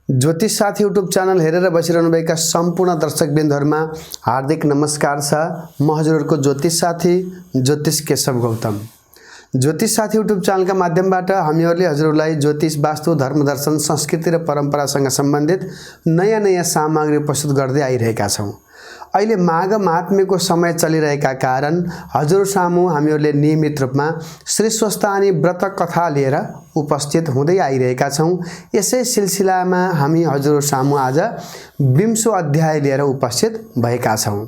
ज्योतिष साथी YouTube channel हेरेर बसिरहनुभएका सम्पूर्ण दर्शकवृन्दहरुमा हार्दिक नमस्कार छ। म हजुरहरुको ज्योतिष साथी ज्योतिष केशव गौतम। ज्योतिष साथी यूट्यूब च्यानलका माध्यमबाट हामीहरुले हजुरहरुलाई ज्योतिष, वास्तु, धर्म, दर्शन, संस्कृति र परम्परासँग सम्बन्धित नयाँ सामग्री प्रस्तुत गर्दै आइरहेका छौं। अहिले माघ महात्म्यको समय चलिरहेका कारण हजुर सामु हामीहरुले नियमित रूपमा श्री स्वस्थानी व्रत कथा लिएर उपस्थित हुँदै आइरहेका छौं। यसै सिलसिलामा हामी हजुर सामु आज 20औं अध्याय लिएर उपस्थित भएका छौं।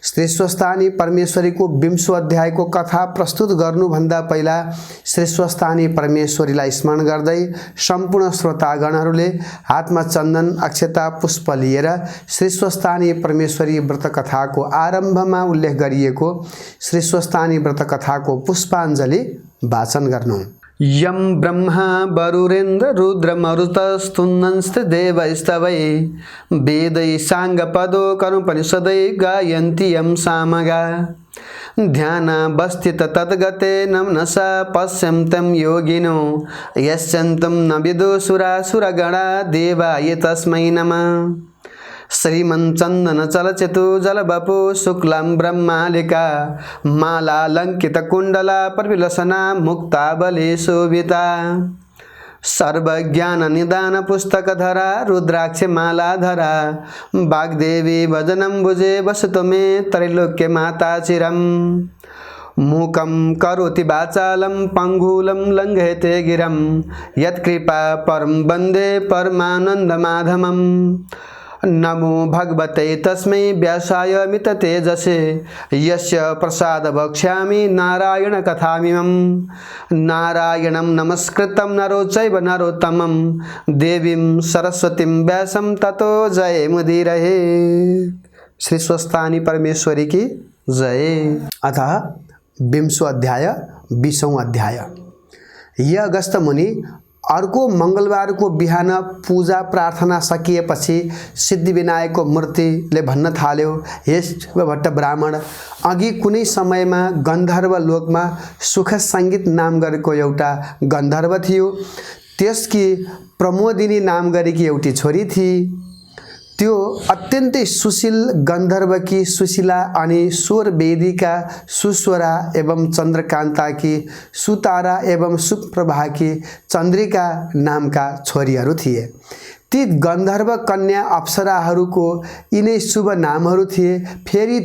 श्री स्वस्थानी परमेश्वरीको 20औं अध्यायको कथा प्रस्तुत गर्नुभन्दा पहिला श्री स्वस्थानी परमेश्वरीलाई स्मरण गर्दै सम्पूर्ण श्रोतागणहरूले हातमा चन्दन, अक्षता, पुष्प लिएर श्री स्वस्थानी परमेश्वरी व्रत कथाको आरम्भमा उल्लेख गरिएको श्री स्वस्थानी व्रत कथाको पुष्पाञ्जलि वाचन गर्नु। यम ब्रह्मा वरुरेन्द्र रुद्र मरुतस्तुन्नंस्त देवैस्तवै वेदै सांगपदो कर्मपनिषदै गायन्ति यम सामगा ध्यानावस्थित तद्गते नमनसा पश्यन्तं योगिनो यश्चन्तं न विदुसुरासुरगणा देवाय तस्मै नमः। श्रीमंचंदन चलचितु जलबपु शुक्लां ब्रह्मालिका मालालंकित कुंडला परविलसना मुक्ताबली शोभिता सर्वज्ञान निदान पुस्तकधरा रुद्राक्ष मालाधरा वाग्देवी भजनं भुजे वसतु मे त्रैलोक्य माता चिरम्। मूकं करोति वाचालं पंगुलं लंघयते गिरं यत्कृपा परं वन्दे परमानन्दमाधवम्। नमो भगवते तस्मै व्यासाय मिततेजसे यस्य प्रसाद वक्ष्यामि नारायण कथामिमं। नारायणं नमस्कृतं नरो चैव नरोत्तमं देवीं सरस्वतीं व्यासं ततो जय मुदीरये। श्री स्वस्थानी परमेश्वरी की जय। अतः 20औं अध्याय 20औं अध्याय। यह अगस्त मुनि अर्को मंगलबार को बिहान पूजा प्रार्थना सकिएपछि सिद्धिविनायकको मूर्तिले भन्न थाल्यो, हे शिवभट्ट ब्राह्मण, अघि कुनै समयमा गन्धर्व लोकमा सुख संगीत नाम गरेको एउटा गन्धर्व थियो। त्यसकी प्रमोदिनी नाम गरेकी एउटी छोरी थिई। त्यो अत्यन्तै सुशील गन्धर्वकी सुशीला अनि स्वर वेदिका सुस्वरा एवं चन्द्रकान्ताकी सुतारा एवं सुप्रभाकी चन्द्रिका नामका छोरीहरू थिए। ती गन्धर्व कन्या अप्सराहरूको यिनै शुभ नामहरू थिए। फेरि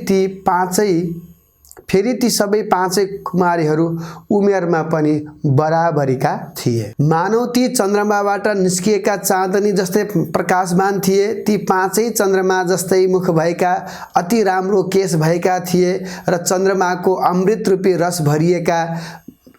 ती सबै पाँचै कुमारीहरू उमेरमा पनि बराबरीका थिए। मानव ती चन्द्रमाबाट निस्किएका चाँदनी जस्तै प्रकाशमान थिए। ती पाँचै चन्द्रमा जस्तै मुख भएका, अति राम्रो केश भएका थिए र चन्द्रमाको अमृत रूपी रस भरिएका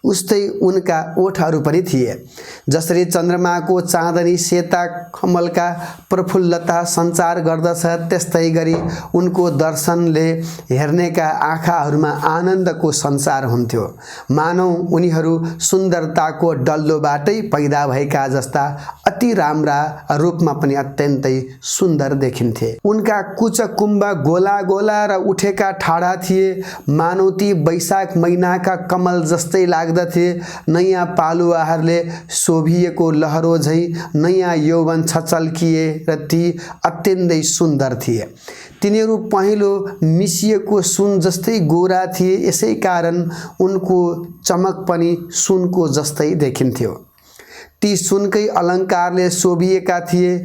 उस्तै उनका ओठहरू पनि थिए। जसरी चन्द्रमाको चाँदनी सेता कमलका प्रफुल्लता सञ्चार गर्दछ, त्यस्तै गरी उनको दर्शनले हेर्नेका आँखाहरूमा आनन्दको सञ्चार हुन्थ्यो। मानव उनीहरू सुन्दरताको डल्लोबाटै पैदा भएका जस्ता अति राम्रा रूपमा पनि अत्यन्तै सुन्दर देखिन्थे। उनका कुचकुम्ब गोला गोला र उठेका ठाडा थिए। मानव ती वैशाख महिनाका कमल जस्तै लाग्दथे। नयाँ पालुवाहरूले शोभिएको लहरो झै नयाँ यौवन छचल्किए र ती अत्यन्तै सुन्दर थिए। तिनीहरू पहिलो मिसिएको सुन जस्तै गोरा थिए। यसै कारण उनको चमक पनि सुनको जस्तै देखिन्थ्यो। ती सुनकै अलङ्कारले शोभिएका थिए।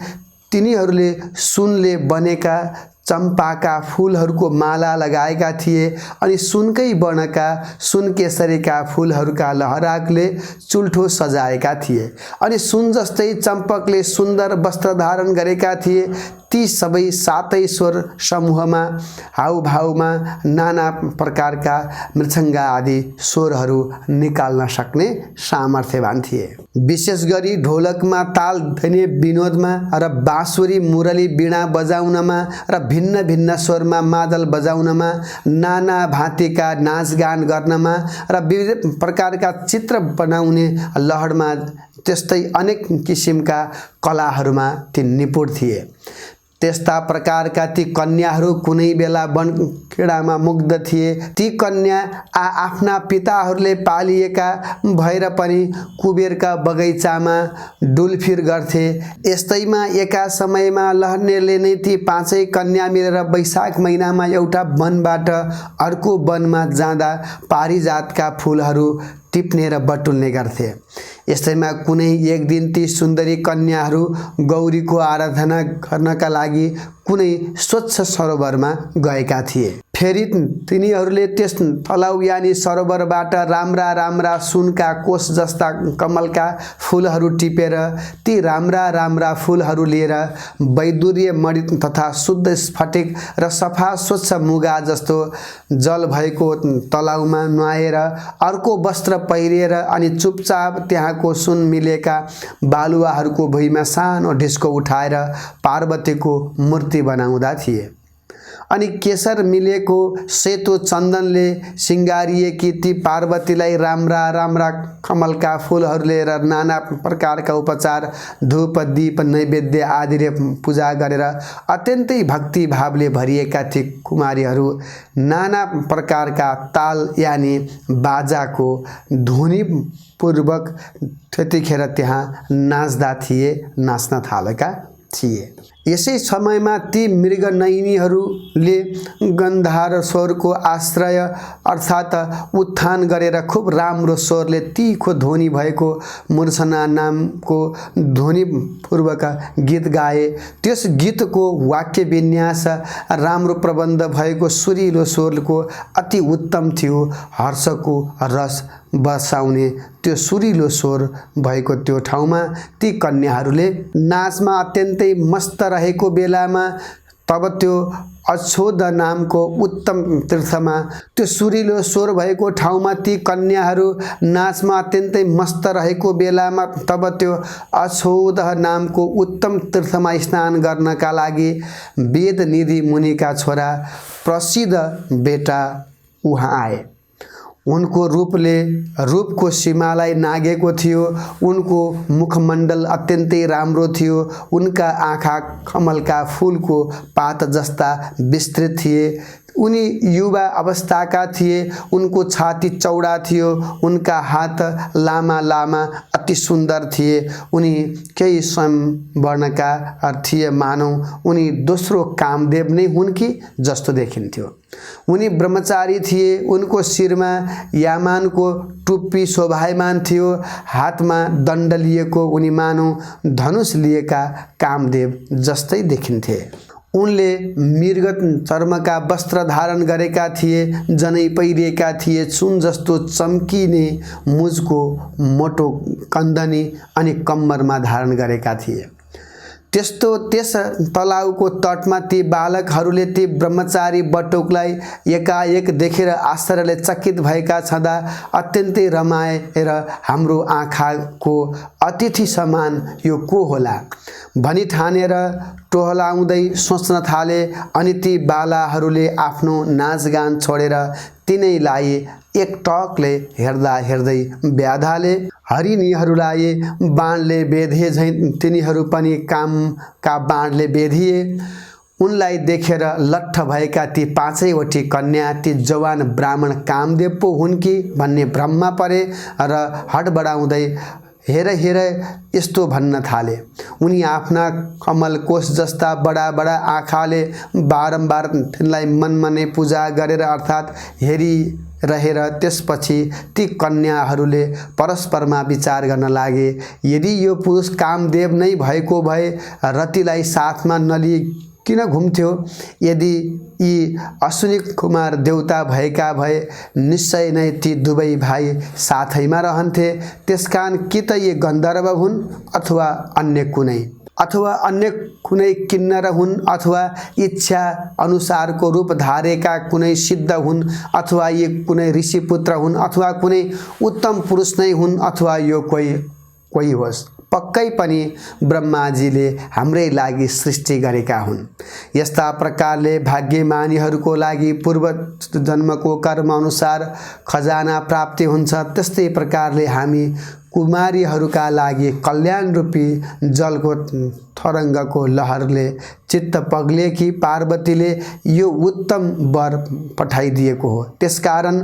तिनीहरूले सुनले बनेका चम्पाका फूलहरूको माला लगाएका थिए अनि सुनकै वर्णका सुनकेसरीका फूलहरूका लहराकले चुल्ठो सजाएका थिए अनि सुन जस्तै चम्पकले सुन्दर वस्त्र धारण गरेका थिए। ती सबै सातै स्वर समूहमा हाउभाउमा नाना प्रकारका मृच्छङ्गा आदि स्वरहरू निकाल्न सक्ने सामर्थ्यवान थिए। विशेष गरी ढोलकमा ताल ध्वनि विनोदमा र बाँसुरी मुरली वीणा बजाउनमा र भिन्न भिन्न स्वरमा मादल बजाउनमा, नाना भाँतीका नाचगान गर्नमा र विविध प्रकारका चित्र बनाउने लहरमा, त्यस्तै अनेक किसिमका कलाहरूमा ती निपुण थिए। त्यस्ता प्रकारका ती कन्याहरू कुनै बेला वनखेडामा मुग्ध थिए। ती कन्या आफ्ना पिताहरूले पालिएका भएर पनि कुबेरका बगैँचामा डुलफिर गर्थे। यस्तैमा एका समयमा लहर्नेले नै ती पाँचै कन्या मिलेर वैशाख महिनामा एउटा वनबाट अर्को वनमा जाँदा पारिजातका फुलहरू टिप्ने र बटुल्ने गर्थे। यस्तैमा कुनै एक दिन ती सुन्दरी कन्याहरू गौरीको आराधना गर्नका लागि कुनै स्वच्छ सरोवरमा गएका थिए। फेरि तिनीहरूले त्यस तलाउ यानि सरोवरबाट राम्रा राम्रा सुनका कोष जस्ता कमलका फुलहरू टिपेर ती राम्रा राम्रा फुलहरू लिएर वैदुर्य मणि तथा शुद्ध स्फटिक र सफा स्वच्छ मुगा जस्तो जल भएको तलाउमा नुहाएर अर्को वस्त्र पहिरिएर अनि चुपचाप त्यहाँको सुन मिलेका बालुवाहरूको भुइँमा सानो ढिस्को उठाएर पार्वतीको मूर्ति बनाउँदा थिए। अनि केशर मिलेको सेतो चन्दनले सिंगारिएकी ती पार्वतीलाई राम्रा राम्रा कमलका फुलहरू लिएर नाना प्रकारका उपचार धूप दीप नैवेद्य आदिले पूजा गरेर अत्यन्तै भक्ति भावले भरिएका ती कुमारीहरू नाना प्रकारका ताल यानि बाजाको ध्वनिपूर्वक त्यतिखेर त्यहाँ नाच्दा थिए, नाच्न थालेका थिए। यसै समयमा ती मृगनयनीहरूले गन्धर्व स्वरको आश्रय अर्थात् उत्थान गरेर खूब राम्रो स्वरले तीखो ध्वनि भएको मूर्छना नामको ध्वनिपूर्वक गीत गाए। त्यस गीतको वाक्य विन्यास राम्रो प्रबन्ध भएको सुरिलो स्वरको अति उत्तम थियो। हर्षको रस बसाउने त्यो सुरिलो स्वर भएको त्यो ठाउँमा ती कन्याहरूले नाचमा अत्यन्तै मस्त रहेको बेलामा तब त्यो अछोद नामको उत्तम तीर्थमा त्यो सुरिलो स्वर भएको ठाउँमा ती कन्याहरू नाचमा अत्यन्तै मस्त रहेको बेलामा तब त्यो अछोद नामको उत्तम तीर्थमा स्नान गर्नका लागि वेदनिधि मुनिका छोरा प्रसिद्ध बेटा उहाँ आए। उनको रूपले रूपको सीमालाई नागेको थियो। उनको मुखमण्डल अत्यन्तै राम्रो थियो। उनका आँखा कमलका फूलको पात जस्ता विस्तृत थिए। उनी युवा अवस्थाका थिए। उनको छाती चौडा थियो। उनका हात लामा लामा अति सुन्दर थिए। उनी केही स्वयं वर्णका थिए, मानौ उनी दोस्रो कामदेव नै हुन् कि जस्तो देखिन्थ्यो। उनी ब्रह्मचारी थिए। उनको शिरमा यामानको टुप्पी शोभायमान थियो। हातमा दण्ड लिएको उनी मानौ धनुष लिएका कामदेव जस्तै देखिन्थे। उनले मृग चर्मका वस्त्र धारण गरेका थिए। जनै पहिरिएका थिए। चुन जस्तो चम्किने मुजको मोटो कन्दनी अनि कम्मरमा धारण गरेका थिए। त्यस तलाउको तटमा ती बालकहरूले ती ब्रह्मचारी बटुकलाई एकाएक देखेर आश्चर्यले चकित भएका छँदा अत्यन्तै रमाएर हाम्रो आँखाको अतिथि समान यो को होला भनी ठानेर टोहलाउँदै सोच्न थाले। अनि ती बालाहरूले आफ्नो नाचगान छोडेर तिनैलाई एकटकले हेर्दा हेर्दै ब्याधाले हरिणीहरूलाई बाणले बेधे झैँ तिनीहरू पनि कामका बाणले बेधिए। उनलाई देखेर लट्ठ भएका ती पाँचैवटी कन्या ती जवान ब्राह्मण कामदेव पो हुन् कि भन्ने भ्रममा परे र हडबडाउँदै हेर हेर यस्तो भन्न थाले। उनी आफ्ना कमल कोष जस्ता बडा बडा आँखाले बारम्बार तिनलाई मनमनै पूजा गरेर अर्थात् हेरी रहेर त्यसपछि ती कन्याहरूले परस्परमा विचार गर्न लागे। यदि यो पुरुष कामदेव नै भएको भए रतिलाई साथमा नलिई किन घुम्थ्यो? यदि यी अश्विनी कुमार देवता भएका भए निश्चय नै ती दुवै भाइ साथैमा रहन्थे। त्यसकारण कि त यी गन्धर्व हुन् अथवा अन्य कुनै किन्नर हुन् अथवा इच्छा अनुसारको रूप धारेका कुनै सिद्ध हुन् अथवा यी कुनै ऋषिपुत्र हुन् अथवा कुनै उत्तम पुरुष नै हुन् अथवा यो कोही होस्। पक्कै पनि ब्रह्माजीले हाम्रै लागि सृष्टि गरेका हुन्। यस्ता प्रकारले भाग्यमानीहरूको लागि पूर्व जन्मको कर्म अनुसार खजाना प्राप्ति हुन्छ। त्यस्तै प्रकारले हामी कुमारीहरूका लागि कल्याण रूपी जलको तरङ्गको लहरले चित्त पग्लेकी पार्वतीले यो उत्तम वर पठाइदिएको हो। त्यसकारण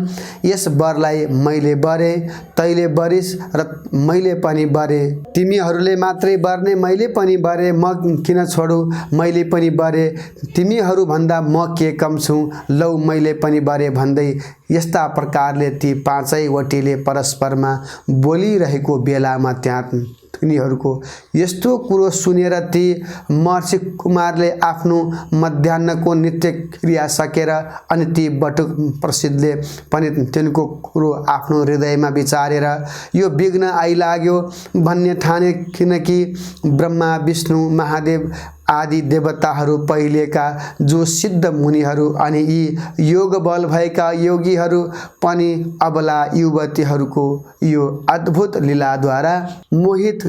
यस वरलाई मैले बरे, तैले बरिस र मैले पनि बरे। तिमीहरूले मात्रै बर्ने, मैले पनि बरे, म किन छोडु, मैले पनि बरे। तिमीहरू भन्दा म के कम छु, लौ मैले पनि बरे भन्दै यस्ता प्रकारले ती पाँचैवटीले परस्परमा बोलिरहेको बेलामा त्यहाँ तिनीहरूको यस्तो कुरो सुनेर ती महर्षि कुमारले आफ्नो मध्याह्नको नित्य क्रिया सकेर अनि ती बटुक प्रसिद्धले पनि तिनको कुरो आफ्नो हृदयमा विचारेर यो विघ्न आइलाग्यो भन्ने ठाने, किनकि ब्रह्मा विष्णु महादेव आदि देवताहरू पहिलेका जो सिद्ध मुनिहरू अनि यी योग बल भएका योगीहरू पनि अबला युवतीहरूको यो अद्भुत लीलाद्वारा मोहित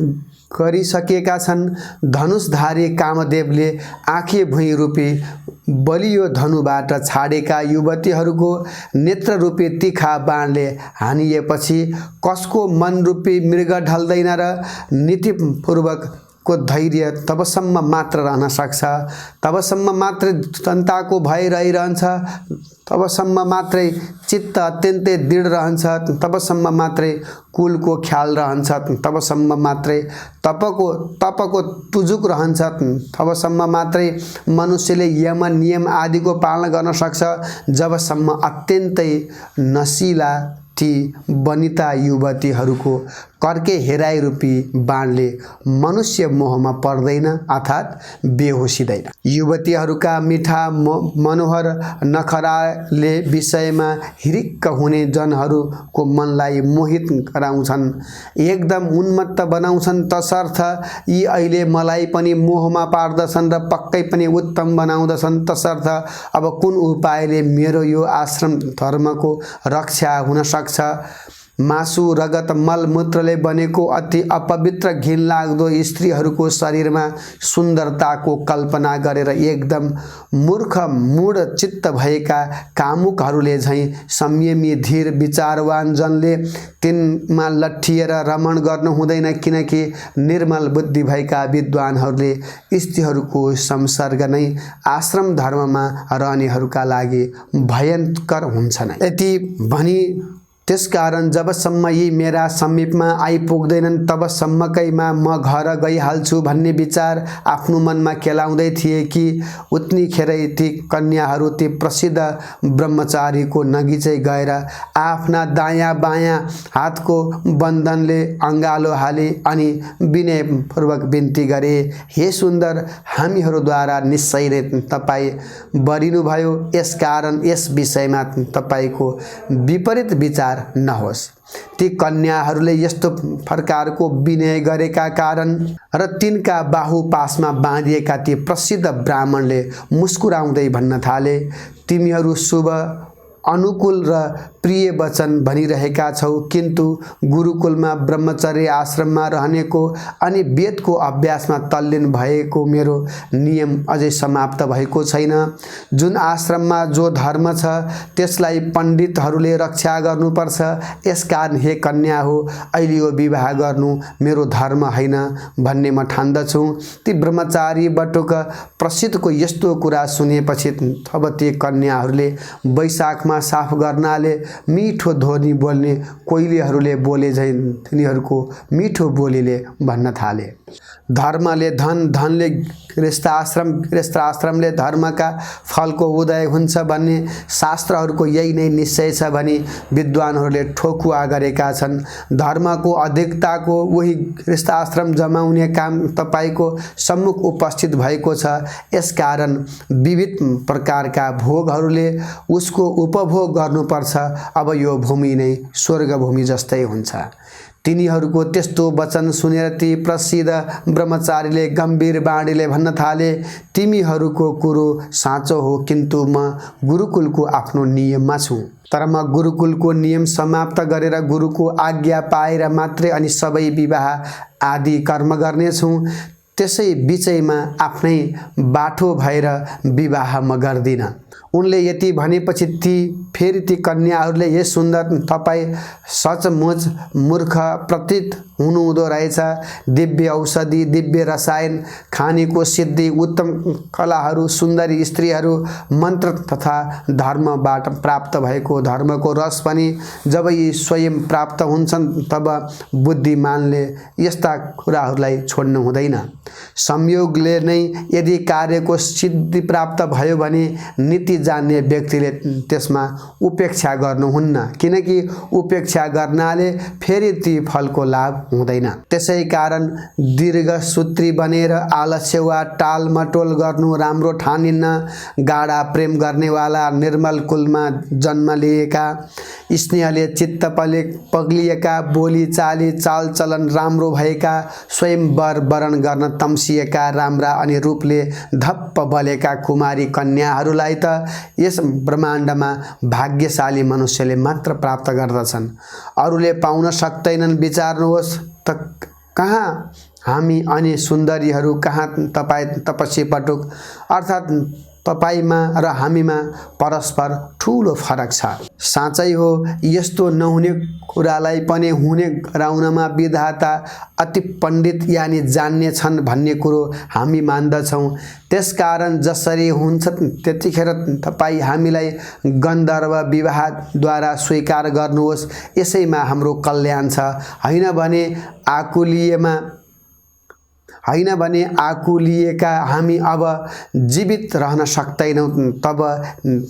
गरिसकेका छन्। धनुषधारी कामदेवले आँखे भुइँ रूपी बलियो धनुबाट छाडेका युवतीहरूको नेत्र रूपी तीखा बाणले हानिएपछि कसको मन रूपी मृग ढल्दैन र नीतिपूर्वक को धैर्य तबसम्म मात्र रहन सक्छ, तबसम्म मात्रै जनताको भय रहिरहन्छ, तबसम्म मात्रै चित्त अत्यन्तै दृढ रहन्छ, तबसम्म मात्रै कुलको ख्याल रहन्छ, तबसम्म मात्रै तपको तुजुक रहन्छ, तबसम्म मात्रै मनुष्यले यम नियम आदिको पालना गर्न सक्छ, जबसम्म अत्यन्तै नशीला ती वनिता युवतीहरूको कर्के हेराइ रूपी बाणले मनुष्य मोहमा पर्दैन अर्थात् बेहोसिँदैन। युवतीहरूका मिठा मनोहर नखराले विषयमा हिरिक्क हुने जनहरूको मनलाई मोहित गराउँछन्, एकदम उन्मत्त बनाउँछन्। तसर्थ यी अहिले मलाई पनि मोहमा पार्दछन् र पक्कै पनि उत्तम बनाउँदछन्। तसर्थ अब कुन उपायले मेरो यो आश्रम धर्मको रक्षा हुन सक्छ? मासु रगत मलमूत्रले बनेको अति अपवित्र घिनलाग्दो स्त्रीहरूको शरीरमा सुन्दरताको कल्पना गरेर एकदम मूर्ख मूढ चित्त भएका कामुकहरूले झैँ संयमी धीर विचारवान जनले तिनमा लट्ठिएर रमण गर्नु हुँदैन, किनकि निर्मल बुद्धि भएका विद्वानहरूले स्त्रीहरूको संसर्ग नै आश्रम धर्ममा रहनेहरूका लागि भयङ्कर हुन्छ नै। यति भनी त्यसकारण जबसम्म यी मेरा समीपमा आइपुग्दैनन् तबसम्मकैमा म घर गइहाल्छु भन्ने विचार आफ्नो मनमा केलाउँदै थिए कि उतनीखेरै ती कन्याहरू ती प्रसिद्ध ब्रह्मचारीको नगिचै गएर आफ्ना दायाँ बायाँ हातको बन्धनले अङ्गालो हाले अनि विनयपूर्वक बिन्ती गरे, हे सुन्दर, हामीहरूद्वारा निश्चय नै तपाईँ बरिनुभयो, यसकारण यस विषयमा तपाईँको विपरीत विचार नहोस्। ती कन्याहरूले यस्तो प्रकारको विनय गरेका कारण र तिनका बाहुपासमा बाँधिएका ती प्रसिद्ध ब्राह्मणले मुस्कुराउँदै भन्न थाले, तिमीहरू शुभ अनुकूल र प्रिय वचन भनिरहेका छौ, किन्तु गुरुकुलमा ब्रह्मचर्य आश्रममा रहनेको अनि वेदको अभ्यासमा तल्लीन भएको मेरो नियम अझै समाप्त भएको छैन। जुन आश्रममा जो धर्म छ त्यसलाई पण्डितहरूले रक्षा गर्नुपर्छ। यसकारण हे कन्या हो, अहिले यो विवाह गर्नु मेरो धर्म होइन भन्ने म ठान्दछु। ती ब्रह्मचारी बटुक प्रसिद्धको यस्तो कुरा सुनेपछि अब ती कन्याहरूले वैशाखमा साफ गर्नाले मिठो ध्वनि बोल्ने कोइलीहरूले बोले झैँ तिनीहरूको मिठो बोलीले भन्न थाले, धर्मले धन, धनले गृहस्थाश्रम, गृहस्थाश्रमले धर्मका फलको उदय हुन्छ भन्ने शास्त्रहरूको यही नै निश्चय छ भनी विद्वानहरूले ठोकुवा गरेका छन्। धर्मको अधिकताको उही गृहस्थाश्रम जमाउने काम तपाईँको सम्मुख उपस्थित भएको छ। यसकारण विविध प्रकारका भोगहरूले उसको उपभोग गर्नुपर्छ। अब यो भूमि नै स्वर्ग भूमि जस्तै हुन्छ। तिनीहरूको त्यस्तो वचन सुनेर ती प्रसिद्ध ब्रह्मचारीले गम्भीर बाणीले भन्न थाले, तिमीहरूको कुरो साँचो हो, किन्तु म गुरुकुलको आफ्नो नियममा छु। तर म गुरुकुलको नियम समाप्त गरेर गुरुको आज्ञा पाएर मात्रै अनि सबै विवाह आदि कर्म गर्नेछु। त्यसै बिचैमा आफ्नै बाठो भएर विवाह म गर्दिनँ। उनले यति भनेपछि फेरि ती कन्याहरूले हे सुन्दर, तपाईँ सचमुच मूर्ख प्रतीत हुनुहुँदो रहेछ। दिव्य औषधि, दिव्य रसायन, खानेको सिद्धि, उत्तम कलाहरू, सुन्दरी स्त्रीहरू, मन्त्र तथा धर्मबाट प्राप्त भएको धर्मको रस पनि जब यी स्वयं प्राप्त हुन्छन् तब बुद्धिमानले यस्ता कुराहरूलाई छोड्नु हुँदैन। संयोगले नै यदि कार्यको सिद्धि प्राप्त भयो भने नीति जान्ने व्यक्तिले त्यसमा उपेक्षा गर्नुहुन्न, किनकि उपेक्षा गर्नाले फेरि ती फलको लाभ हुँदैन। त्यसै कारण दीर्घसूत्री बनेर आलस्य वा टालमटोल गर्नु राम्रो ठानिन्न। गाढा प्रेम गर्नेवाला, निर्मल कुलमा जन्म लिएका, स्नेहले चित्त पग्लिएका, बोली चाली चालचलन राम्रो भएका, स्वयं वर वरण गर्न तम्सिएका, राम्रा अनि रूपले धप्प बलेका कुमारी कन्याहरूलाई त यस ब्रह्माण्डमा भाग्यशाली मनुष्यले मात्र प्राप्त गर्दछन्, अरूले पाउन सक्दैनन्। विचार्नुहोस् त कहाँ हामी अनि सुन्दरीहरू, कहाँ तपाईँ तपस्वी पटुक, अर्थात् तपाईमा र हामीमा परस्पर ठूलो फरक छ। साँच्चै हो, यस्तो नहुने कुरालाई पनि हुने गराउनमा विधाता अति पण्डित यानि जान्ने छन् भन्ने कुरो हामी मान्दछौँ। त्यसकारण जसरी हुन्छ त्यतिखेर तपाईँ हामीलाई गन्धर्व विवाहद्वारा स्वीकार गर्नुहोस्, यसैमा हाम्रो कल्याण छ। हैन भने आकुलिएका हामी अब जीवित रहन सक्दैनौँ। तब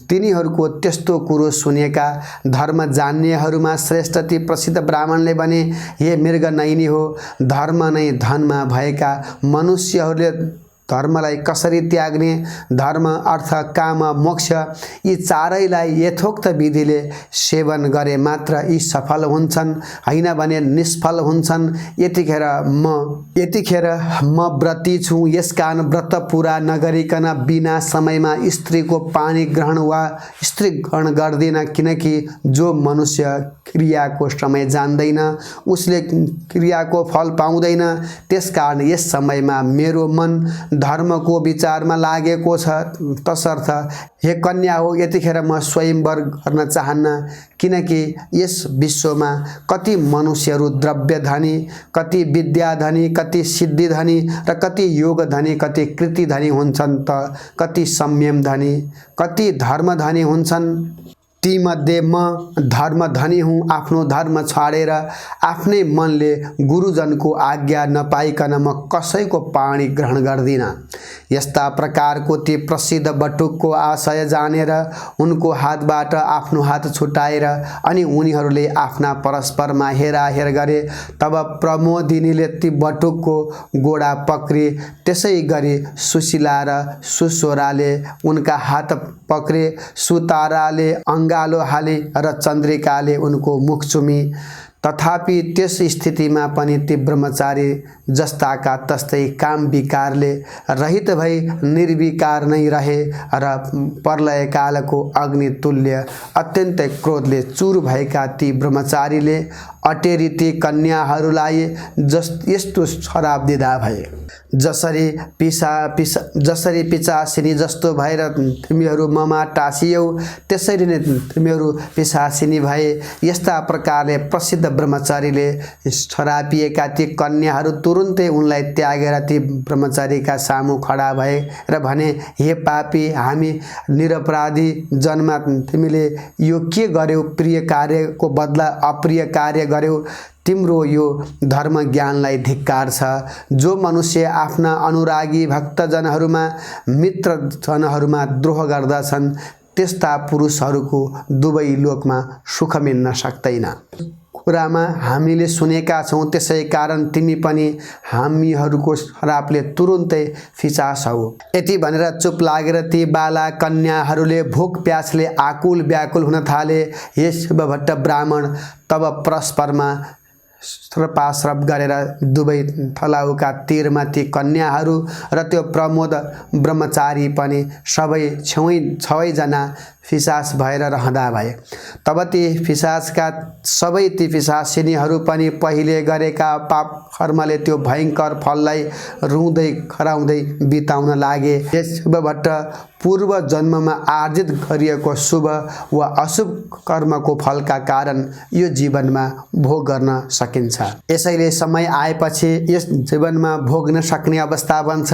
तिनीहरूको त्यस्तो कुरो सुनेका धर्म जान्नेहरूमा श्रेष्ठ ती प्रसिद्ध ब्राह्मणले भने, हे मृग नयनी हो, धर्म नै धनमा भएका मनुष्यहरूले धर्मलाई कसरी त्याग्ने? धर्म, अर्थ, काम, मोक्ष यी चारैलाई यथोक्त विधिले सेवन गरे मात्र यी सफल हुन्छन्, हैन भने निष्फल हुन्छन्। यतिखेर म व्रती छु, यसकारण व्रत पुरा नगरिकन बिना समयमा स्त्रीको पानी ग्रहण वा स्त्री ग्रहण गर्दिन, किनकि जो मनुष्य क्रियाको समय जान्दैन उसले क्रियाको फल पाउँदैन। त्यसकारण यस समयमा मेरो मन धर्मको विचारमा लागेको छ। तसर्थ हे कन्या हो, यतिखेर म स्वयंवर गर्न चाहन्न, किनकि यस विश्वमा कति मनुष्यहरू द्रव्य धनी, कति विद्या धनी, कति सिद्धि धनी र कति योग धनी, कति कृति धनी हुन्छन् त कति संयम धनी, कति धर्म धनी हुन्छन्। तीमध्ये म धर्म धनी हुँ। आफ्नो धर्म छाडेर आफ्नै मनले गुरुजनको आज्ञा नपाइकन म कसैको पानी ग्रहण गर्दिन। यस्ता प्रकारको ती प्रसिद्ध बटुकको आशय जानेर उनको हातबाट आफ्नो हात छुटाएर अनि उनीहरूले आफ्ना परस्परमा हेराहेर गरे। तब प्रमोदिनीले ती बटुकको गोडा पक्रे, त्यसै गरी सुशीला र सुस्वराले उनका हात पक्रे, सुताराले अंगालो हाले र चन्द्रिकाले उनको मुख चुमी। तथापि त्यस स्थितिमा पनि ती ब्रह्मचारी जस्ताका तस्तै काम विकारले रहित भई निर्विकार नै रहे र प्रलयकालको अग्नितुल्य अत्यन्तै क्रोधले चूर भएका ती ब्रह्मचारीले अटेरी ती कन्याहरूलाई यस्तो श्राप दिँदा भए, जसरी पिशाचिनी जस्तो भएर तिमीहरू ममा टाँसियौ, त्यसरी नै तिमीहरू पिशाचिनी भए। यस्ता प्रकारले प्रसिद्ध ब्रह्मचारीले श्रापिएका ती कन्याहरू तुरुन्तै उनलाई त्यागेर ती ब्रह्मचारीका सामु खडा भए र भने, हे पापी, हामी निरपराधी जन्मा, तिमीले यो के गर्यौ? प्रिय कार्यको बदला अप्रिय कार्य गर्यौ। तिम्रो यो धर्म ज्ञानलाई धिक्कार छ। जो मनुष्य आफ्ना अनुरागी भक्तजनहरूमा मित्रजनहरूमा द्रोह गर्दछन् त्यस्ता पुरुषहरूको दुवै लोकमा सुख मिल्न सक्दैन। कुरामा हामीले सुनेका छौँ, त्यसै कारण तिमी पनि हामीहरूको श्रापले तुरुन्तै फिचास हौ। यति भनेर चुप लागेर ती बाला कन्याहरूले भोक प्यासले आकुल व्याकुल हुन थाले। हे शिवभट्ट ब्राह्मण, तब परस्परमा श्रपाश्रप गरेर दुवै थलाउका तीरमा ती कन्याहरू र त्यो प्रमोद ब्रह्मचारी पनि सबै छवैजना पिशाच भएर रहँदा भए। तब ती पिशाचका सबै ती पिशाचिनीहरू पनि पहिले गरेका पाप कर्मले त्यो भयङ्कर फललाई रुँदै खराउँदै बिताउन लागे। यस शुभबाट पूर्व जन्ममा आर्जित गरिएको शुभ वा अशुभ कर्मको फलका कारण यो जीवनमा भोग गर्न सकिन्छ। यसैले समय आएपछि यस जीवनमा भोग्न सक्ने अवस्था बन्छ।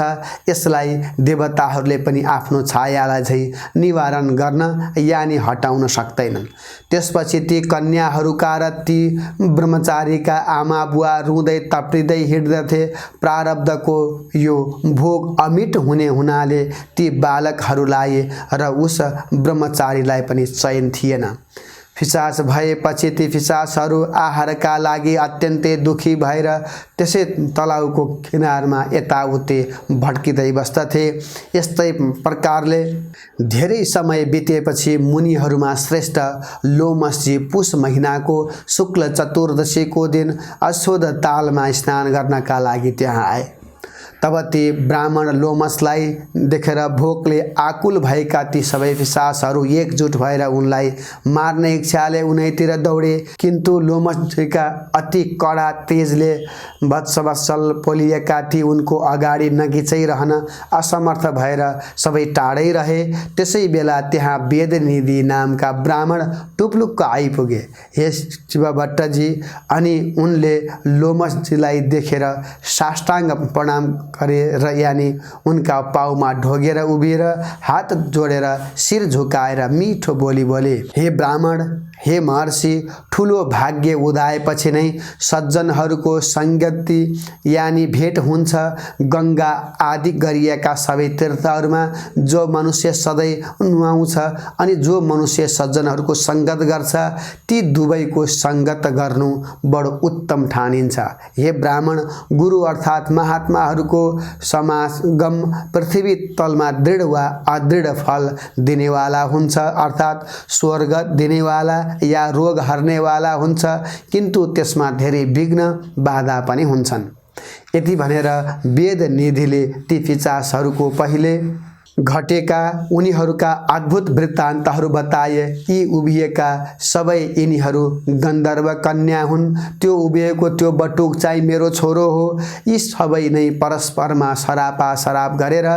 यसलाई देवताहरूले पनि आफ्नो छायालाई चाहिँ निवारण गर्न यानि हटाउन सक्दैनन्। त्यसपछि ती कन्याहरूका र ती ब्रह्मचारीका आमा बुवा रुँदै तप्रिँदै हिँड्दथे। प्रारब्धको यो भोग अमिट हुने हुनाले ती बालकहरूलाई र उस ब्रह्मचारीलाई पनि चयन थिएन। पिशाच भएपछि ती पिशाचहरू आहारका लागि अत्यन्तै दुखी भएर त्यसै तलाउको किनारमा यताउति भड्किँदै बस्दथे। यस्तै प्रकारले धेरै समय बितेपछि मुनिहरूमा श्रेष्ठ लोमसजी पुष महिनाको शुक्ल चतुर्दशीको दिन अशोध तालमा स्नान गर्नका लागि त्यहाँ आए। तब ती ब्राह्मण लोमसलाई देखेर भोकले आकुल भएका ती सबै पिशाचहरू एकजुट भएर उनलाई मार्ने इच्छाले उनीतिर दौडे। किन्तु लोमसजीका अति कडा तेजले वत्सवत्सल पोलिएका ती उनको अगाडि नगिचाइरहन असमर्थ भएर सबै टाढै रहे। त्यसै बेला त्यहाँ वेदनिधि नामका ब्राह्मण टुप्लुक्क आइपुगे। हे शिवभट्टजी, अनि उनले लोमसजीलाई देखेर साष्टाङ्ग प्रणाम गरे र यानि उनका पाउमा ढोगेर उभिएर हात जोडेर शिर झुकाएर मिठो बोली बोले, हे ब्राह्मण, हे महर्षि, ठुलो भाग्य उदाएपछि नै सज्जनहरूको सङ्गति यानि भेट हुन्छ। गङ्गा आदि गरिएका सबै तीर्थहरूमा जो मनुष्य सधैँ नुहाउँछ अनि जो मनुष्य सज्जनहरूको सङ्गत गर्छ ती दुवैको सङ्गत गर्नु बडो उत्तम ठानिन्छ। हे ब्राह्मण, गुरु अर्थात् महात्माहरूको समागम पृथ्वी तलमा दृढ वा अदृढ फल दिनेवाला हुन्छ, अर्थात् स्वर्ग दिनेवाला या रोग हर्नेवाला हुन्छ, किन्तु त्यसमा धेरै विघ्न बाधा पनि हुन्छन्। यति भनेर वेदनिधिले ती पिशाचहरूको पहिले घटेका उनीहरूका अद्भुत वृत्तान्तहरू बताए। यी उभिएका सबै यिनीहरू गन्धर्व कन्या हुन्। त्यो उभिएको त्यो बटुक चाहिँ मेरो छोरो हो। यी सबै नै परस्परमा सराप गरेर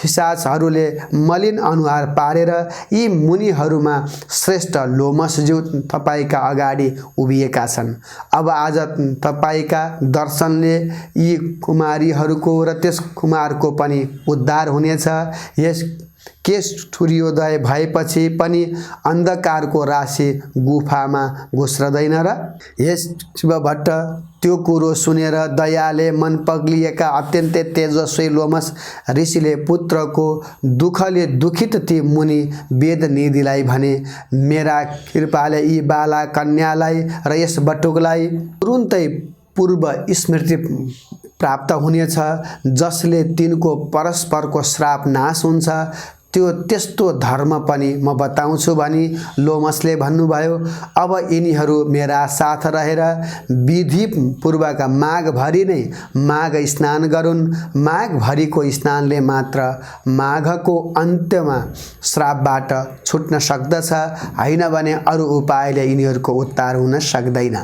पिशाचहरूले मलिन अनुहार पारेर यी मुनिहरूमा श्रेष्ठ लोमसज्यू तपाईँका अगाडि उभिएका छन्। अब आज तपाईँका दर्शनले यी कुमारीहरूको र त्यस कुमारको पनि उद्धार हुनेछ। केश सूर्योदय भएपछि पनि अन्धकारको राशि गुफामा घुस्रदैन र? यस शिवभट्ट त्यो कुरो सुनेर दयाले मन पग्लिएका अत्यन्तै तेजस्वी लोमस ऋषिले पुत्रको दुःखले दुखित ती मुनि वेदनिधिलाई भने, मेरा कृपाले यी बाला कन्यालाई र यस बटुकलाई तुरुन्तै पूर्व स्मृति प्राप्त हुनेछ, जसले तिनको परस्परको श्राप नाश हुन्छ। त्यो त्यस्तो धर्म पनि म बताउँछु भनी लोमसले भन्नुभयो। अब यिनीहरू मेरा साथ रहेर विधिपूर्वक माघभरि नै माघ स्नान गरून्। माघभरिको स्नानले मात्र माघको अन्त्यमा श्रापबाट छुट्न सक्दछ, होइन भने अरू उपायले यिनीहरूको उद्धार हुन सक्दैन।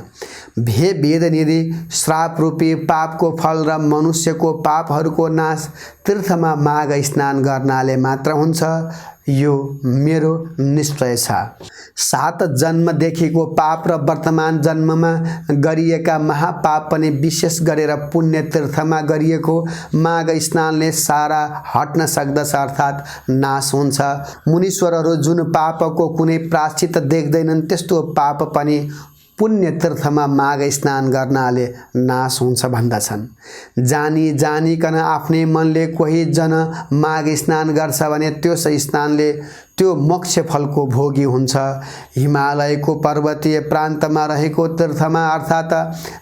हे वेदनिधि, श्राप रूपी पापको फल र मनुष्यको पापहरूको नाश तीर्थमा माघ स्नान गर्नाले मात्र हुन्छ, यो मेरो निश्चय छ। 7 जन्मदेखिको पाप र वर्तमान जन्ममा गरिएका महापाप पनि विशेष गरेर पुण्य तीर्थमा गरिएको माघ स्नानले सारा हट्न सक्दछ, अर्थात् नाश हुन्छ। मुनीश्वरहरू जुन पापको कुनै प्रायश्चित देख्दैनन् त्यस्तो पाप पनि पुण्य तीर्थमा माघ स्नान गर्नाले नाश हुन्छ भन्दछन्। जानिकन आफ्नै मनले कोही जन माघ स्नान गर्छ भने त्यो स्नानले त्यो मोक्ष फलको भोगी हुन्छ। हिमालयको पर्वतीय प्रान्तमा रहेको तीर्थमा अर्थात्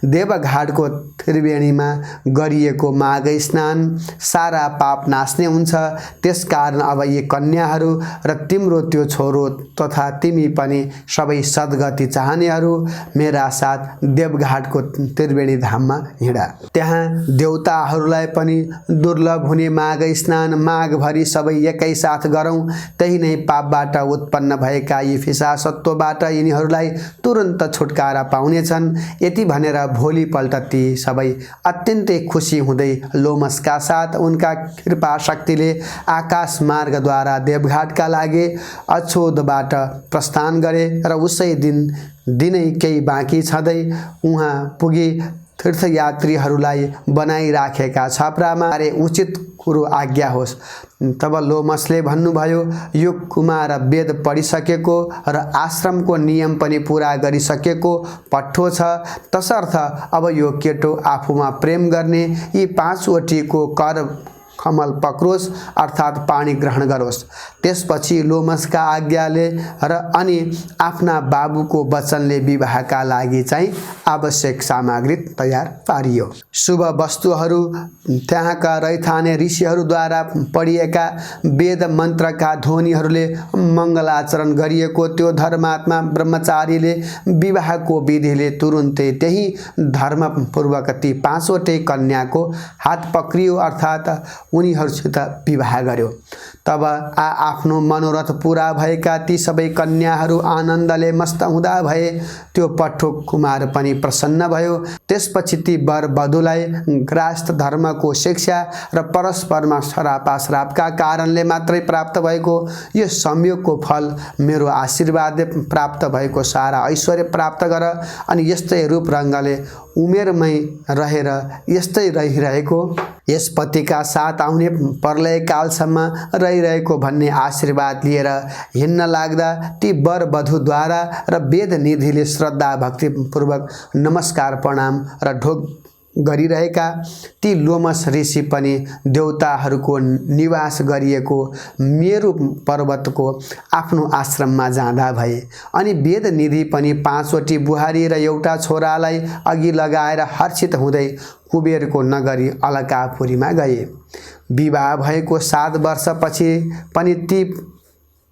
देवघाटको त्रिवेणीमा गरिएको माघ स्नान सारा पाप नाच्ने हुन्छ। त्यसकारण अब यी कन्याहरू र तिम्रो त्यो छोरो तथा तिमी पनि सबै सद्गति चाहनेहरू मेरा साथ देवघाटको त्रिवेणी धाममा हिँडा। त्यहाँ देवताहरूलाई पनि दुर्लभ हुने माघ स्नान माघभरि सबै एकैसाथ गरौँ। त्यही नै पापबाट उत्पन्न भएका यी फिसासत्वबाट यिनीहरूलाई तुरन्त छुटकारा पाउनेछन्। यति भनेर भोलिपल्ट ती सबै अत्यन्तै खुसी हुँदै लोमसका साथ उनका कृपा शक्तिले आकाश मार्गद्वारा देवघाटका लागि अछोदबाट प्रस्थान गरे र उसै दिनै केही बाँकी छँदै उहाँ पुगी तीर्थयात्रीहरूलाई बनाइराखेका छाप्रामा उचित कुरो आज्ञा होस्। तब लोमसले भन्नुभयो, यो कुमार वेद पढिसकेको र आश्रमको नियम पनि पूरा गरिसकेको पट्ठो छ। तसर्थ अब यो केटो आफूमा प्रेम गर्ने यी 5वटीको कर कमल पक्रोस् अर्थात् पानी ग्रहण गरोस्। त्यसपछि लोमसका आज्ञाले र अनि आफ्ना बाबुको वचनले विवाहका लागि चाहिँ आवश्यक सामग्री तयार पारियो। शुभ वस्तुहरू त्यहाँका रैथाने ऋषिहरूद्वारा पढिएका वेद मन्त्रका ध्वनिहरूले मङ्गलाचरण गरिएको त्यो धर्मात्मा ब्रह्मचारीले विवाहको विधिले तुरुन्तै त्यही धर्मपूर्वक ती 5वटै कन्याको हात पक्रियो अर्थात् उनीहरूसित विवाह गर्यो। तब आफ्नो मनोरथ पूरा भएका ती सबै कन्याहरू आनन्दले मस्त हुँदा भए। त्यो पट्टो कुमार पनि प्रसन्न भयो। त्यसपछि ती वर वधुलाई ग्रास्त धर्मको शिक्षा र परस्परमा श्रापका कारणले मात्रै प्राप्त भएको यो संयोगको फल मेरो आशीर्वादले प्राप्त भएको सारा ऐश्वर्य प्राप्त गर अनि यस्तै रूप रङ्गले उमेरमै रहेर यस्तै रहिरहेको यस पतिका साथ आउने प्रलय कालसम्म रहिरहेको भन्ने आशीर्वाद लिएर हिँड्न लाग्दा ती वर वधुद्वारा र वेद निधिले श्रद्धा भक्तिपूर्वक नमस्कार प्रणाम र ढोग गरिरहेका ती लोमस ऋषि पनि देवताहरूको निवास गरिएको मेरु पर्वतको आफ्नो आश्रममा जाँदा भए। अनि वेद निधि पनि 5वटी बुहारी र एउटा छोरालाई अघि लगाएर हर्षित हुँदै कुबेरको नगरी अलकापुरीमा गए। विवाह भएको 7 वर्षपछि पनि ती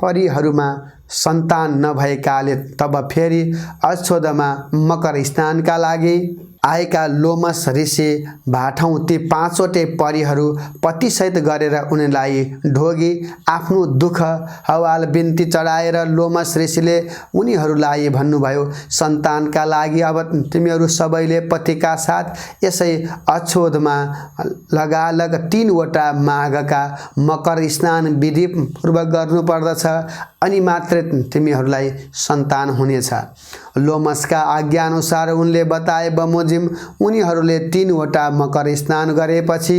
परिहरूमा सन्तान नभएकाले तब फेरि अछोदमा मकर स्नानका लागि आएका लोमस ऋषि भाठौँ ती 5वटै परिहरू पतिसहित गरेर उनीलाई ढोगी आफ्नो दुःख हवाल बिन्ती चढाएर लोमस ऋषिले उनीहरूलाई भन्नुभयो, सन्तानका लागि अब तिमीहरू सबैले पतिका साथ यसै अछोदमा लगालग 3वटा माघका मकर स्नान विधि पूर्वक गर्नुपर्दछ अनि मात्र तिमीहरूलाई सन्तान हुनेछ। लोमसका आज्ञाअनुसार उनले बताए बमोजिम उनीहरूले 3वटा मकर स्नान गरेपछि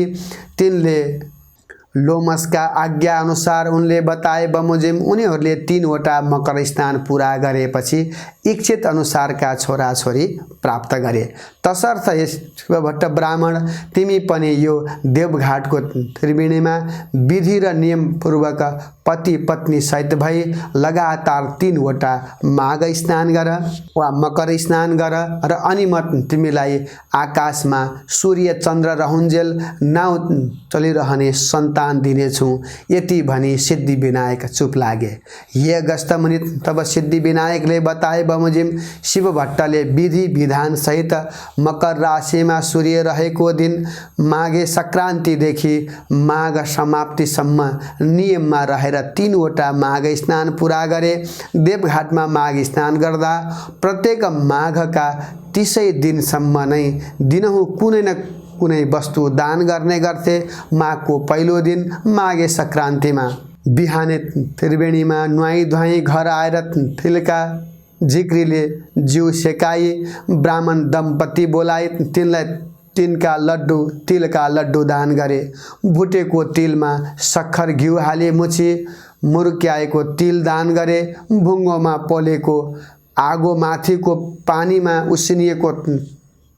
लोमसका आज्ञा अनुसार उनले बताए बमोजिम उनीहरूले 3वटा मकर स्नान पूरा गरेपछि इच्छित अनुसारका छोराछोरी प्राप्त गरे। तसर्थ यस शिवभट्ट ब्राह्मण तिमी पनि यो देवघाटको त्रिवेणीमा विधि र नियम पूर्वक पति पत्नी सहित भई लगातार 3वटा माघ स्नान गर वा मकर स्नान गर र अनि म तिमीलाई आकाशमा सूर्य चन्द्र रहुन्जेल नाउ चलिरहने सन्तान दिनेछु। यति भनी सिद्धि विनायक चुप लागे। ये अगस्त मुनि तब सिद्धि विनायकले बताए बमोजिम शिवभट्टले विधि विधान सहित मकर राशिमा सूर्य रहेको दिन माघे संक्रान्तिदेखि माघ समाप्तिसम्म नियममा रहेर 3वटा माघ स्नान पूरा गरे। देवघाटमा माघ स्नान गर्दा प्रत्येक माघका 30 दिनसम्म नै दिनहुँ कुनै न कुनै वस्तु दान गर्ने गर्थे। माघको पहिलो दिन माघे संक्रान्तिमा बिहानै त्रिवेणीमा नुहाई धुवाई घर आएर तिलका झिक्रीले जिउ सेकाई ब्राह्मण दम्पति बोलाए तिनलाई तिलका लड्डु दान गरे। भुटेको तिलमा सक्खर घिउ हाले मुछी मुर्क्याएको तिल दान गरे। भुङ्गोमा पोलेको आगो माथिको पानीमा उसिनिएको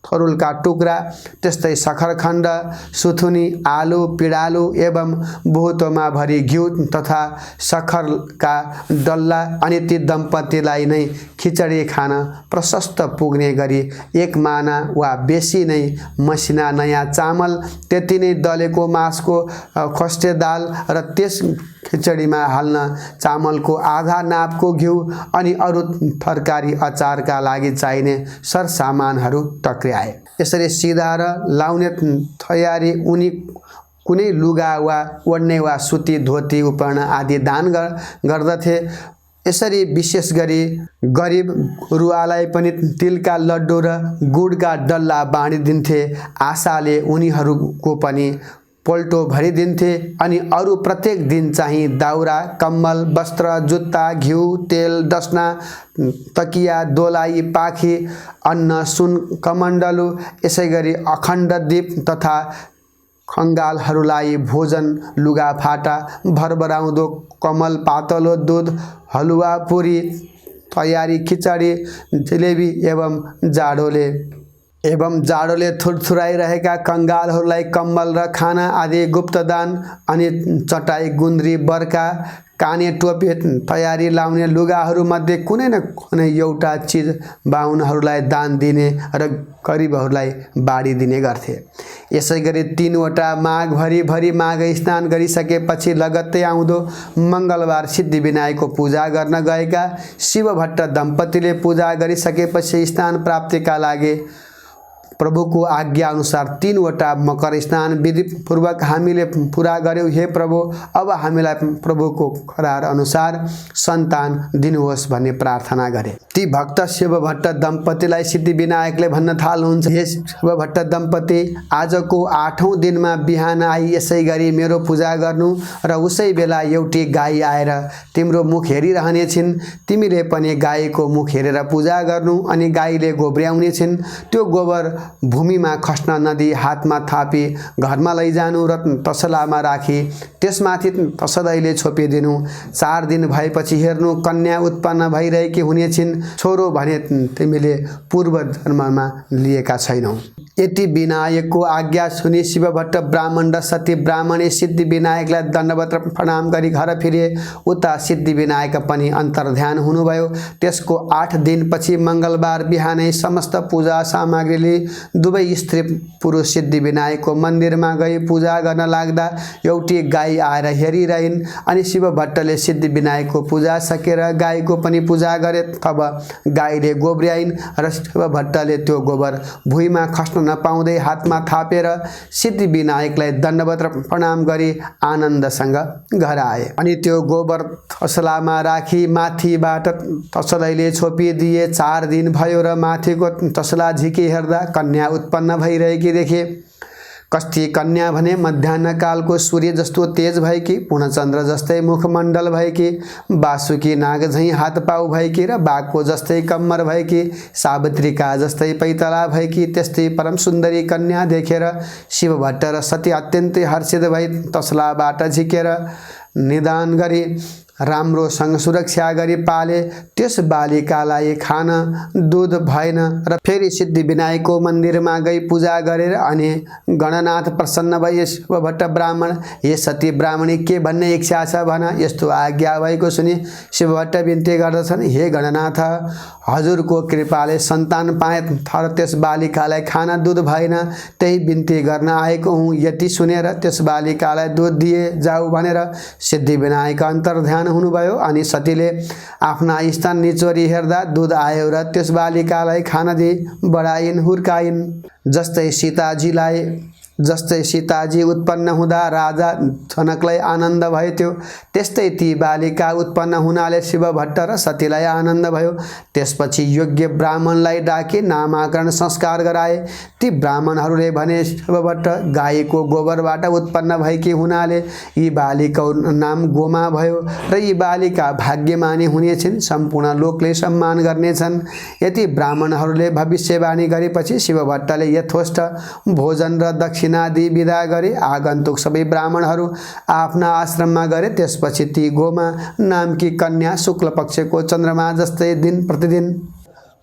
थरुलका टुक्रा त्यस्तै सखरखण्ड सुथुनी आलु पिडालु एवं बोतोमा भरी घिउ तथा सखरका डल्ला अनि ती दम्पतिलाई नै खिचडी खान प्रशस्त पुग्ने गरी 1 माना वा बेसी नै मसिना नयाँ चामल त्यति नै दलेको मासको खस्टे दाल र त्यस खिचडीमा हाल्न चामलको आधा नापको घिउ अनि अरू तरकारी अचारका लागि चाहिने सरसामानहरू टक्र्याए। यसरी सिधा र लाउने तयारी कुनै लुगा वा ओढ्ने वा सुती धोती उपकरण आदि दान गर्दथे। यसरी विशेष गरी गरिब गुरुवालाई पनि तिलका लड्डु र गुडका डल्ला बाँडिदिन्थे। आशाले उनीहरूको पनि पोल्टो भरिदिन्थे अनि अरू प्रत्येक दिन चाहिँ दाउरा, कम्बल, वस्त्र, जुत्ता, घिउ, तेल, डसना, तकिया, दोलाई, पाखी, अन्न, सुन, कमण्डलु, यसै गरी अखण्ड दीप तथा खङ्गालहरूलाई भोजन, लुगाफाटा, भरभराउँदो कमल, पातलो दुध, हलुवा, पुरी, तयारी खिचडी, जिलेबी एवं जाडोले थुरथुराइरहेका कङ्गालहरूलाई कम्बल र खाना आदि गुप्तदान अनि चटाई, गुन्द्री, बर्का, काने टोपी, तयारी लाउने लुगाहरूमध्ये कुनै न कुनै एउटा चिज बाहुनहरूलाई दान दिने र गरिबहरूलाई बाँडिदिने गर्थे। यसै गरी 3 वटा माघभरि माघ स्नान गरिसकेपछि लगत्तै आउँदो मङ्गलबार सिद्धिविनायकको पूजा गर्न गएका शिवभट्ट दम्पतिले पूजा गरिसकेपछि स्नान प्राप्तिका लागि प्रभुको आज्ञा अनुसार 3 वटा मकर स्नान विधिपूर्वक हामीले पूरा गर्यौं। हे प्रभु, अब हामीलाई प्रभुको करार अनुसार सन्तान दिनुहोस् भन्ने प्रार्थना गरे। ती भक्त शिवभट्ट दम्पतिलाई सिद्धिविनायकले भन्न थाल्नुहुन्छ, हे शिवभट्ट दम्पति, आजको 8औं दिनमा बिहान आई यसै गरी मेरो पूजा गर्नु र उसै बेला एउटी गाई आएर तिम्रो मुख हेरिरहने छिन्। तिमीले पनि गाईको मुख हेरेर पूजा गर्नु अनि गाईले गोब्र्याउने छिन्। त्यो गोबर भूमिमा खस्न नदी हातमा थापी घरमा लैजानु र तसलामा राखी त्यसमाथि तसदैले छोपिदिनु। 4 दिन भएपछि हेर्नु कन्या उत्पन्न भइरहेकी हुनेछिन्। छोरो भने तिमीले पूर्व जन्ममा लिएका छैनौ। यति विनायकको आज्ञा सुनि शिवभट्ट ब्राह्मण र सती ब्राह्मणी सिद्धिविनायकलाई दण्डवत प्रणाम गरी घर फिरे। उता सिद्धिविनायक पनि अन्तर्ध्यान हुनुभयो। त्यसको 8 दिनपछि मङ्गलबार बिहानै समस्त पूजा सामग्रीले दुवै स्त्री पुरुष सिद्धिविनायकको मन्दिरमा गई पूजा गर्न लाग्दा एउटी गाई आएर हेरिरहिन् अनि शिवभट्टले सिद्धिविनायकको पूजा सकेर गाईको पनि पूजा गरे। तब गाईले गोब्र्याइन् र शिवभट्टले त्यो गोबर भुइँमा खस्न नपाउँदै हातमा थापेर सिद्धिविनायकलाई दण्डवत प्रणाम गरी आनन्दसँग घर आए अनि त्यो गोबर तसलामा राखी माथिबाट तसलैले छोपिदिए। 4 दिन भयो र माथिको तसला झिकी हेर्दा कन्या उत्पन्न भइरहेकी देखे। कस्ती कन्या भने मध्याह्नकालको सूर्य जस्तो तेज भएकी, पूर्णचन्द्र जस्तै मुखमण्डल भएकी, बासुकी नाग झैँ हातपाउ भएकी र बाघको जस्तै कम्मर भएकी, सावित्रिका जस्तै पैतला भएकी त्यस्तै परम सुन्दरी कन्या देखेर शिवभट्ट र सती अत्यन्तै हर्षित भई तसलाबाट झिकेर निदान गरी राम्रोसँग सुरक्षा गरी पाले। त्यस बालिकालाई खान दुध भएन र फेरि सिद्धिविनायकको मन्दिरमा गई पूजा गरेर अनि गणनाथ प्रसन्न भए। शिवभट्ट ब्राह्मण, हे सती ब्राह्मणी, के भन्ने इच्छा छ भन। यस्तो आज्ञा भएको सुनि शिवभट्ट बिन्ती गर्दछन्, हे गणनाथ, हजुरको कृपाले सन्तान पाए तर त्यस बालिकालाई खान दुध भएन, त्यही बिन्ती गर्न आएको हुँ। यति सुनेर त्यस बालिकालाई दुध दिए जाऊ भनेर सिद्धिविनायक अन्तर्ध्यान हुनुभयो अनि सतीले आफ्ना स्तन निचोरी हेर्दा दुध आयो र त्यस बालिकालाई खान दिई बढाइन्, हुर्काइन्। जस्तै सीताजी उत्पन्न हुँदा राजा जनकलाई आनन्द भयो त्यस्तै ती बालिका उत्पन्न हुनाले शिवभट्ट र सतीलाई आनन्द भयो। त्यसपछि योग्य ब्राह्मणलाई डाकी नामाकरण संस्कार गराए। ती ब्राह्मणहरूले भने, शिवभट्ट गाईको गोबरबाट उत्पन्न भएकी हुनाले यी बालिकाको नाम गोमा भयो र यी बालिका भाग्यमानी हुनेछिन्, सम्पूर्ण लोकले सम्मान गर्नेछन्। यति ब्राह्मणहरूले भविष्यवाणी गरेपछि शिवभट्टले यथोष्ट भोजन र दक्षिणादि विदा गरे। आगन्तुक सबै ब्राह्मणहरू आफ्ना आश्रममा गए। त्यसपछि ती गोमा नामकी कन्या शुक्ल पक्षको चन्द्रमा जस्तै दिन प्रतिदिन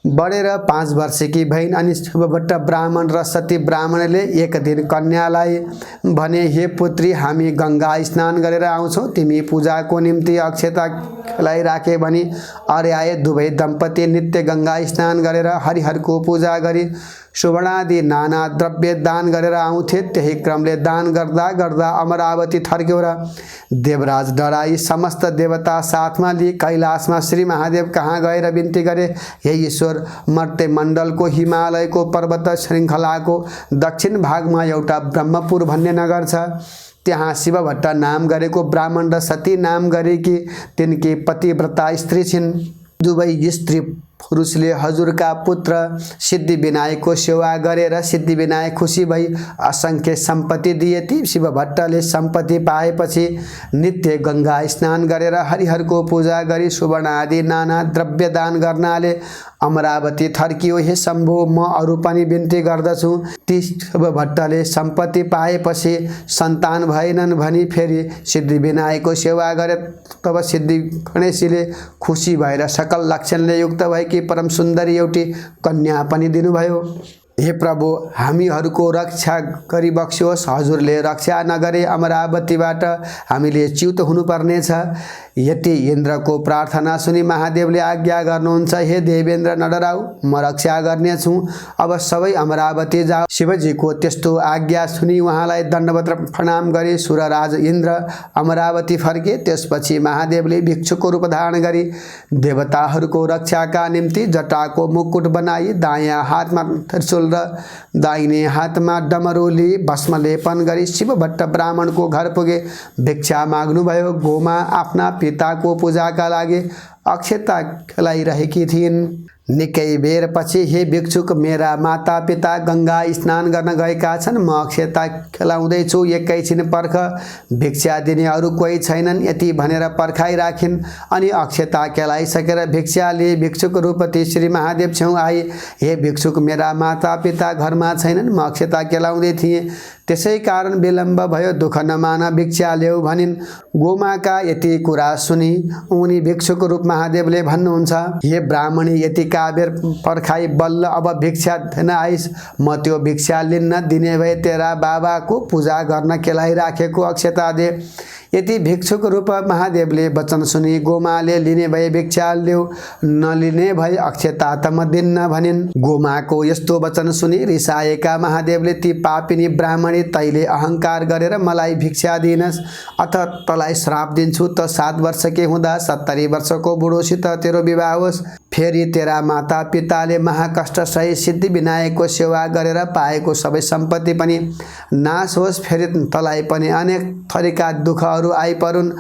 बढेर 5 वर्षकी भइन् अनि शिवभट्ट ब्राह्मण र सती ब्राह्मणले एक दिन कन्यालाई भने, हे पुत्री, हामी गङ्गा स्नान गरेर आउँछौँ, तिमी पूजाको निम्ति अक्षता खेलाइराखे भनी अर्याए। दुवै दम्पति नित्य गङ्गा स्नान गरेर हरिहरको पूजा गरी सुवर्णादि नाना द्रव्य दान गरेर आउँथे। त्यही क्रमले दान गर्दा गर्दा अमरावती थर्क्यो र देवराज डराई समस्त देवता साथमा लिई कैलाशमा श्री महादेव कहाँ गएर बिन्ती गरे, हे ईश्वर, मर्ते मण्डलको हिमालयको पर्वत श्रृङ्खलाको दक्षिण भागमा एउटा ब्रह्मपुर भन्ने नगर छ। त्यहाँ शिव भट्ट नाम गरेको ब्राह्मण र सती नाम गरेकी तिनकी पतिव्रता स्त्री छिन्। दुवै स्त्री पुरुषले हजुरका पुत्र सिद्धिविनायकको सेवा गरेर सिद्धिविनायक खुसी भई असङ्ख्य सम्पत्ति दिएती। शिव भट्टले सम्पत्ति पाएपछि नित्य गङ्गा स्नान गरेर हरिहरको पूजा गरी सुवर्ण आदि नाना द्रव्य दान गर्नाले अमरावती थर्कियो। हे शम्भो, म अरू पनि बिन्ती गर्दछु। ती शिव भट्टले सम्पत्ति पाएपछि सन्तान भएनन् भनी फेरि सिद्धिविनायकको सेवा गरे। तब सिद्धि गणेशजीले खुसी भएर सकल लक्षणले युक्त भएकी परम सुन्दरी एउटी कन्या पनि दिनुभयो। हे प्रभु, हामीहरूको रक्षा गरिबक्स्योस्। हजुरले रक्षा नगरे अमरावतीबाट हामीले च्युत हुनुपर्नेछ। यति इन्द्रको प्रार्थना सुनि महादेवले आज्ञा गर्नुहुन्छ, हे देवेन्द्र नडराऊ, म रक्षा गर्नेछु। अब सबै अमरावती जाऊ। शिवजीको त्यस्तो आज्ञा सुनि उहाँलाई दण्डवत प्रणाम गरी सुरराज इन्द्र अमरावती फर्के। त्यसपछि महादेवले भिक्षुको रूप धारण गरी देवताहरूको रक्षाका निम्ति जटाको मुकुट बनाई दायाँ हातमा त्रिशूल र दाहिने हातमा डमरू लिई भस्म लेपन गरी शिव भट्ट ब्राह्मणको घर पुगे। भिक्षा माग्नुभयो। गोमा आफ्ना पिताको पूजाका लागि अक्षता खेलाइरहेकी थिइन्। निकै बेरपछि, हे भिक्षुक, मेरा माता पिता गङ्गा स्नान गर्न गएका छन्, म अक्षता खेलाउँदैछु, एकैछिन पर्ख, भिक्षा दिने अरू कोही छैनन्। यति भनेर पर्खाइराखिन्। अनि अक्षता खेलाइसकेर भिक्षा लिए भिक्षुक रूपती श्री महादेव छेउ आई। हे भिक्षुक, मेरा माता पिता घरमा छैनन्, म अक्षता खेलाउँदै थिएँ, त्यसै कारण विलम्ब भयो, दुःख नमान, भिक्षा ल्याऊ भनिन्। गोमाका यति कुरा सुनि उनी भिक्षुक रूप महादेवले भन्नुहुन्छ, हे ब्राह्मणी, यति काबेर पर्खाई बल्ल अब भिक्षा दिन आइस, म त्यो भिक्षा लिन्न। दिने भए तेरा बाबाको पूजा गर्न केलाइराखेको अक्षता दे। यति भिक्षुक रूप महादेवले वचन सुनि गोमाले लिने भए भिक्षा ल्याऊ, नलिने भए अक्षता त म दिन्न भनिन्। गोमाको यस्तो वचन सुनि रिसाएका महादेवले, ती पापिनी ब्राह्मणी, तैले अहङ्कार गरेर मलाई भिक्षा दिनस्, अथ तलाई श्राप दिन्छु त 7 वर्षकै हुँदा 70 वर्षको बुढोसित तेरो विवाह होस्। फेरि तेरा माता पिताले महाकष्ट सही सिद्धिविनायकको सेवा गरेर पाएको सबै सम्पत्ति पनि नाश होस्। फेरि तलाई पनि अनेक थरीका दुःखहरू आइपरुन्।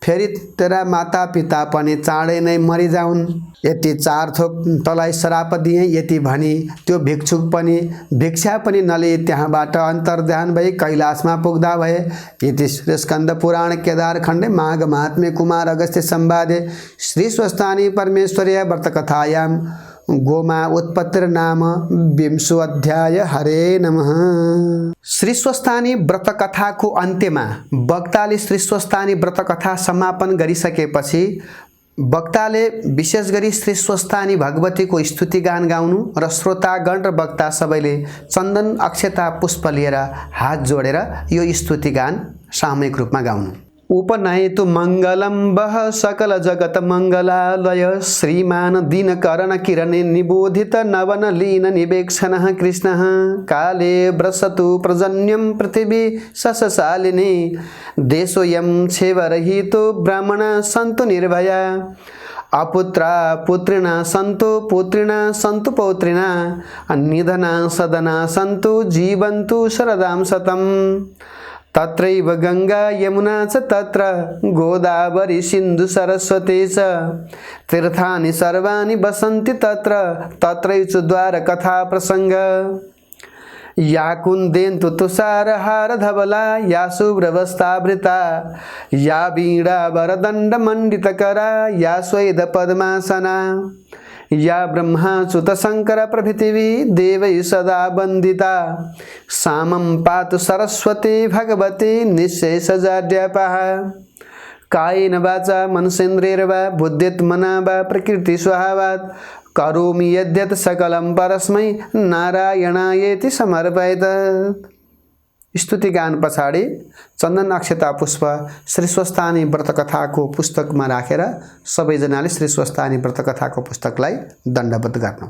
फेरि तेरा माता पिता पनि चाँडै नै मरिजाउन्। यति 4 थोक तलाई श्राप दिए। यति भनी त्यो भिक्षुक पनि भिक्षा पनि नलिई त्यहाँबाट अन्तर्ध्यान भई कैलाशमा पुग्दा भए। यति श्री स्कन्द पुराण केदार खण्डे माघ महात्म्य कुमार अगस्त्य संवादे श्री स्वस्थानी परमेश्वर्य व्रतकथायां गोमा उत्पत्तिर्नाम 20 अध्याय। हरे नमः। श्री स्वस्थानी व्रतकथाको अन्त्यमा वक्ताले श्री स्वस्थानी व्रतकथा समापन गरिसकेपछि वक्ताले विशेष गरी श्री स्वस्थानी भगवतीको स्तुतिगान गाउनु र श्रोतागण र वक्ता सबैले चन्दन अक्षता पुष्प लिएर हात जोडेर यो स्तुतिगान सामूहिक रूपमा गाउनु। उपनयतु मङ्गलं वः सकल जगत मङ्गलालय श्रीमान दीनकरण किरण निबोधित नवन लीन निवेक्षणः कृष्णः काले व्रसतु प्रजन्यं पृथिवी शशशालिनी देशोऽयं क्षेवरहितो ब्राह्मणा सन्तु निर्भया अपुत्रा पुत्रिणा सन्तु पुत्रिणा सन्तु पौत्रिणा निधना सदना सन्तु जीवन्तु शरदां शतम् तत्रैव गंगा यमुना च तत्र गोदावरी सिन्धु सरस्वती च तीर्थानि सर्वाणि वसन्ति तत्र तत्रैव द्वार कथा प्रसंग या कुन्देन्तु तुषारहार धवला या शुभ्रवस्त्रावृता या वीणा वरदण्ड मण्डितकरा या स्वेद पद्मासना या ब्रह्माच्युत शंकर प्रभृतिवी देवै सदा वंदिता सामं पातु सरस्वती भगवती निःशेषजाड्यापः कायेन वाचा मनसेन्द्रियैर्वा बुद्ध्यात्मना वा प्रकृति स्वभावात् करोमि यद्यत् सकलं परस्मै नारायणायेति समर्पयेत्। स्तुतिगान पछाडि चन्दन अक्षता पुष्प श्री स्वस्थानी व्रतकथाको पुस्तकमा राखेर सबैजनाले श्री स्वस्थानी व्रतकथाको पुस्तकलाई दण्डवत गर्नु।